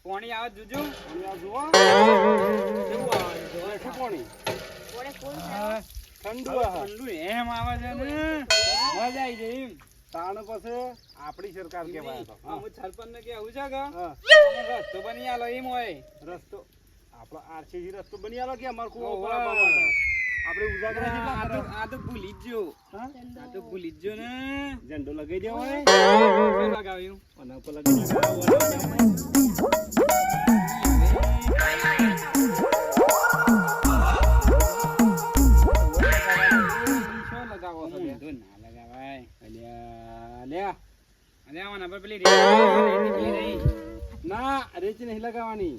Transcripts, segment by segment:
પાણી આવે જુજુ પાણી આ જુઓ કેવું આવે છે શું પાણી ઠંડુ આવે ઠંડુ એમ આવે છે ને મજા આવી જાય એમ તાણ પછી આપણી સરકાર કહેવાય તો હું સરપંચ ને કેવું છે કે હા રસ્તો બની આલો એમ હોય રસ્તો આપણો આરસીસી રસ્તો બની આલો કે અમાર કુવો ઓહો. બરાબર માટે આપણે ઉજાગરા જેટલા આ કરો તો ભૂલી જ ગયો હા આ તો ભૂલી જ ગયો ને ઝંડો લગાઈ દેવો હોય શું લગાવ્યું અને ઉપર લગાઈ દેવો શું લગાવો છો બે? તો ના લગાવાય અલ્યા લ્યા અરે આમાં નંબર પેલી રેતી પેલી રહી ના રેચ નહીં લગાવવાની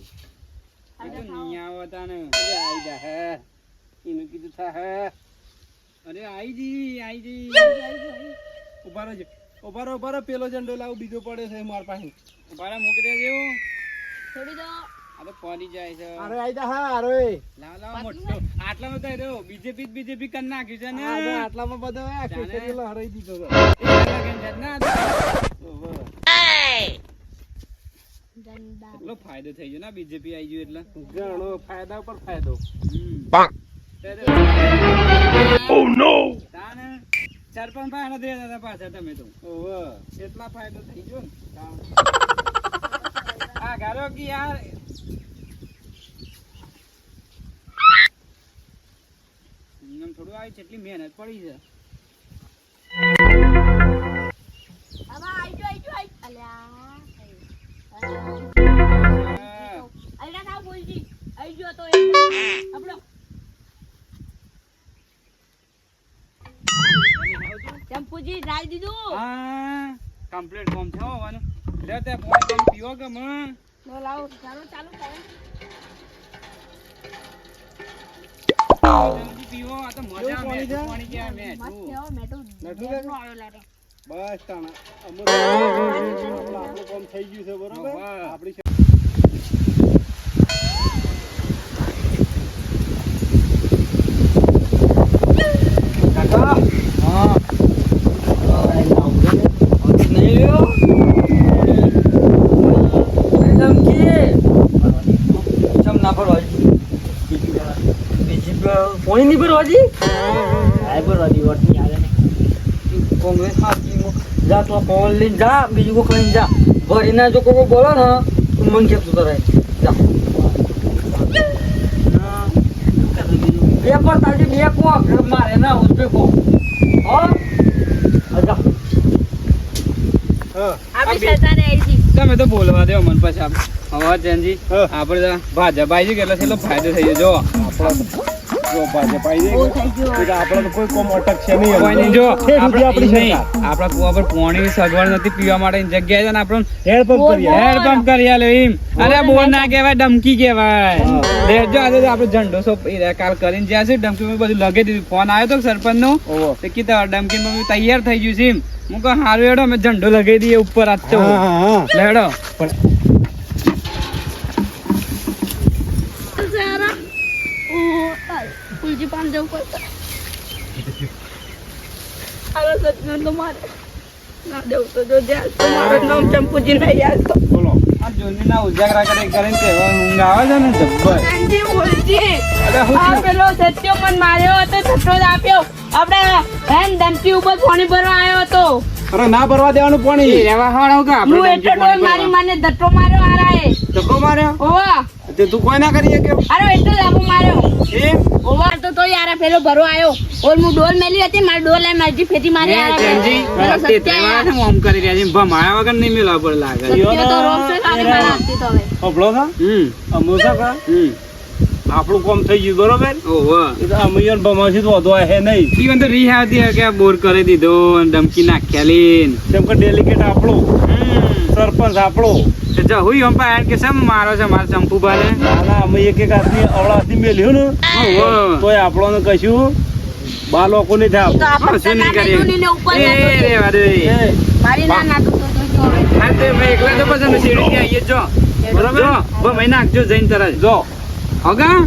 એ તો નહીં આવતા ને અરે આઈ જા હે એનું કીધું થા હે અરે આઈ જી ઉભા રહો પેલો ઝંડો લાવ બીજો પડે છે માર પાસે ભાડા મૂકી દેજો છોડી દો. આ તો ફરી જાય છે અરે આઈ જા હા અરે લાવ મોટો આટલામાં તો રહ્યો બીજેપી કરી નાખ્યું છે ને આટલામાં બધો આ કેસરી હરાઈ દીધો છે એટલો ફાયદો થઈ ગયો ને બીજેપી આવી ગયું એટલે ઘણો ફાયદા પર ફાયદો તાને સરપંચ પાસે દે દાદા પાછા તમે તો ઓહો એટલા ફાયદો થઈ ગયો ને આ ગારો કે યાર એમ થોડું આવી છે એટલી મહેનત પડી છે હવે આઈજો. અલ્યા. અલ્યા થાવ બોલજી. આઈજો તો આપણો ચંપુજી રાઈ દીધું. હા કમ્પ્લીટ ફોર્મ છે હોવાનું લે તે ફોન પીવો કે માં લો લાવો ચાલો ચાલુ કરો. જલ્દી પીવો આ તો મજા આવે પાણી કે મે મસ્ત છે હો, મેં તો નટુ બેટનો આવ્યો લાગે. બસ તાણા આપણું કામ થઈ ગયું છે બરોબર વાહ. આપણી કાકા હા નહીં લ્યો ચમ ના ફરવાજી બીજી પોણી નહીં ફરવાજી કોંગ્રેસ હાથી જા તો પવન લઈને જા બીજું કોઈ ખાઈને જા ભરીને જો કોઈ બોલો ને તો મન ખેતું તો રહે જા બે પર તાજી બે કો મારે ના ઉસ પે કો હો અજા હા આપણી સરકારે આવી છે. તમે તો બોલવા દેવો મન પછી હવે જનજી હા. આપણે ભાજપ આવી ગયું એટલે છેલ્લો ફાયદો થઈ ગયો જો જો પાજે પાઈ બહુ દે થઈ ગયું. એટલે આપણે તો કોઈ કોમ અટક છે નહીં કોઈ નહીં જો આપણી આપણી સરકાર આપણા કુવા પર પાણી સગવડ નથી પીવા માટેની જગ્યાએ છે ને આપણે હેડ પંપ કરીએ હેડ પંપ કરી આલે એમ અરે બોલ ના કહેવાય ડમકી કહેવાય હા. લેજો આજે તો આપણે ઝંડો સો કાલ કરીને જ્યાં છે ડમકી માં બધું લગાવી દીધું ફોન આવ્યો તો સરપંચ નો ઓહો તો કીધું ડમકી માં તૈયાર થઈ ગયું છે એમ હું કહું હારું હેડો અમે ઝંડો લગાવી દઈએ ઉપર આજ તો હા હા લેડો સારા. ફૂલજી પાન જવું પડશે. હાલો સચિન તો મારે ના દેવું તો જો જ્યાં તો મારું નામ ચંપુજી નહીં યાદ તો. બોલો આ જોની ના ઉજાગરા કરીને કે ઊંઘ આવે છે ને જબ્બર કાનજી ફૂલજી. અરે હું આ પેલો સત્યો પણ માર્યો હતો છઠ્ઠો જ આપ્યો. આપણે હેન ધમકી ઉપર પાણી ભરવા આવ્યો હતો. અરે ના ભરવા દેવાનું પાણી એ રહેવા હાણો કે આપણે હું એટલો ડોલ મારી માને ધટ્ટો માર્યો હારાએ. ધક્કો માર્યો ઓવા તે તું કોઈ ના કરી કે અરે એટલો લાભો માર્યો. એ ઓવા તો યાર પેલો ભરો આવ્યો. ઓલ હું ડોલ મેલી હતી મારી ડોલ લઈ મારી ફેટી મારી હારા જનજી પેલો તે સત્ય તેવા છે ઓમ કરી રહ્યા છે ભમાયા વગર નહીં મેળવા પર લાગે સત્ય તો રોજ છે ખાલી મારા હાથથી તો હવે. અભળો છો અમુસા કા આપણું કામ થઈ ગયું બરોબર ઓહો એ તો અમયન બમાસી તો વધો હે નહીં જીવન તો રીહ આવતી હે કે બોર કરી દીધો અને ધમકી નાખ્યા લીન કેમ કે ડેલિકેટ આપણો સરપંચ આપણો તો જા હુઈ ઓમ પાડ કે સમ મારો છે મારા ચંપુબાને ના ના અમે એક એક હાથની અવળા હાથની મેલ્યું ને ઓહો તોય આપણોને કશું બા લોકો ને થાય તો આપણે શું નહીં નાની જૂનીને ઉપર એ નતો તે. રેવા દે મારી ના નાતું તો જો હવે. હા તે મેં એકલા તો પછી સીડી થી આવીએ જો બરોબર જો ભાઈ નાખજો જઈને તરત જો હગા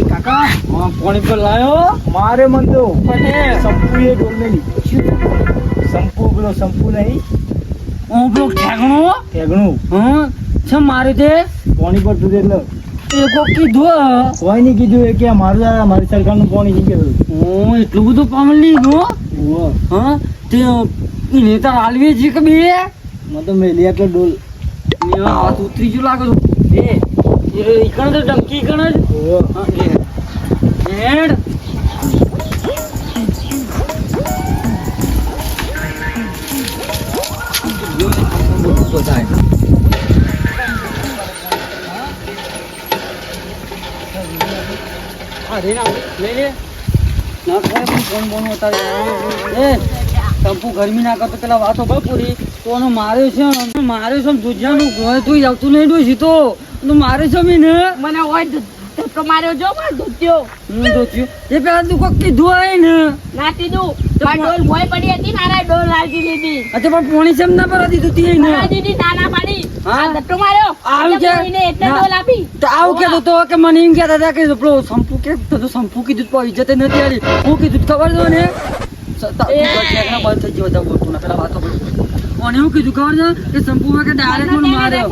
કાકા પાણી પર લાયો મારે મન તો પણ સંપુ એ ડોલ ને સંપુ પેલો સંપુ નહીં હું પેલો ઠેકણો ઠેગણું હા છે મારે તે પાણી પડતું હતું એટલે એ કોક કીધું કોઈ નહીં કીધું એ કે મારી સરકારનું પાણી નહીં કહેવું હું એટલું બધું પાણી લીધું હા તે નેતા હાલવી છે કે બે મને તો મેલી એટલે ડોલ હાથ ઉતરી ગયું લાગે છે એ ઈકણ તો ડંકી ઈકણ જ હા, હેડ બધાય હા રે ના લે લે ના કરે પણ કોણ બોન ઉતારે એ સંપુ ગરમી ના કરતો પેલા વાતો ભાઈ પૂરી તો એનો માર્યો છે ને માર્યો છે દુજિયાનું ગોય તું આવતું નહીં ડોસી તો મારે છે ને મને હોય ધક્કો માર્યો જો માર ધૂત્યો એ પેલા તું કોક કીધું હોય ને ના કીધું મારી ડોલ ભોય પડી હતી મારા ડોલ લાગી દીધી અચ્છા પણ પોણી સેમ ના પર દીધું તી ને ના દીધી નાના પાડી હા? આ ધક્કો માર્યો આવું એટલે કે કોઈને એટલે ના. ડોલ આપી તો આવું કહેતો તો કે મને એમ કહેતા હતા કે પેલો સંપુ કે તો સંપુ કીધું પણ ઇજ્જત નથી આલી હું કીધું ખબર છે ને ઠેકણા બંધ થઈ ગયો બધા બોલતું ના પેલા વાતો કરું અને એવું કીધું ખબર છે કે સંપુ કે ડાયરેક્ટ મને માર્યો